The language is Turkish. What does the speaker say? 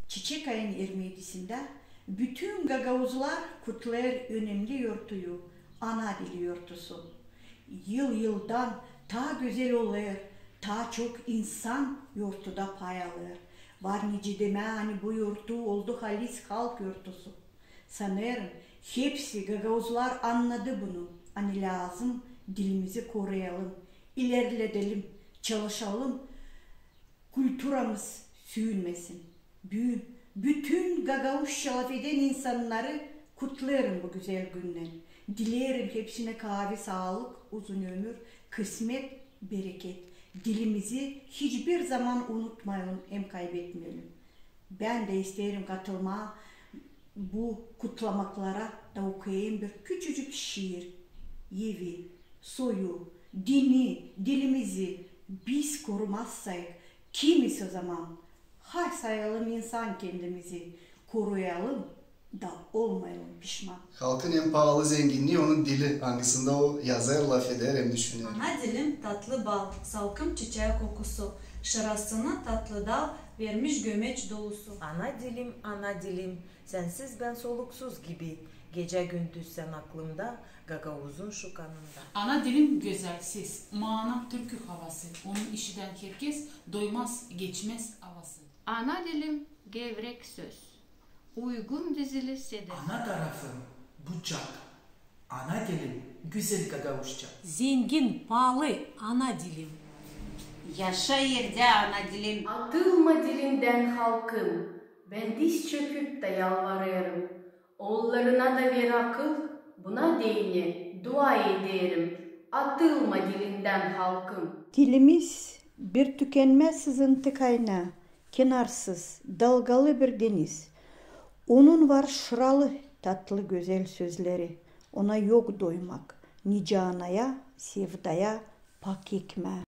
Çiçek ayın 27'sinde bütün gagavuzlar kutlar önemli yurtuyu, ana dili yurtusu. Yıldan ta güzel olur, ta çok insan yurtuda pay alır. Var nice deme hani bu yurtu oldu halis halk yurtusu. Sanırım hepsi gagavuzlar anladı bunu. Hani lazım dilimizi koruyalım, ilerletelim, çalışalım, kültürümüz sürünmesin. Bütün Gagavuz şeref eden insanları kutlarım bu güzel günden. Dilerim hepsine kahve, sağlık, uzun ömür, kısmet, bereket. Dilimizi hiçbir zaman unutmayalım, hem kaybetmeyelim. Ben de isterim katılma bu kutlamaklara da okuyayım bir küçücük şiir. Yevi, soyu, dini, dilimizi biz korumazsak kimiz o zaman? Hay sayalım insan kendimizi, koruyalım da olmayalım pişman. Halkın en pahalı zenginliği onun dili. Hangisinde o yazar laf eder hem düşünür. Ana dilim tatlı bal, salkım çiçeği kokusu. Şırasına tatlı dal, vermiş gömeç dolusu. Ana dilim, sensiz ben soluksuz gibi. Gece gündüz sen aklımda, Gagavuz'un şu kanında. Ana dilim güzelsiz, mana türkü havası. Onun işiden herkes doymaz, geçmez havası. Ana dilim gevrek söz, uygun dizili sedef. Ana tarafım bucak, ana dilim güzel Gagavuzca. Zengin, pahalı ana dilim. Yaşa yerde ana dilim. Atılma dilimden halkım, ben diz çöküp de yalvarıyorum. Oğullarına da ver akıl, buna değine dua ederim. Atılma dilinden halkım. Dilimiz bir tükenmez sızıntı kaynağı, kenarsız, dalgalı bir deniz. Onun var şıralı, tatlı güzel sözleri. Ona yok doymak, nice anaya, sevdaya, pak ekmeğe.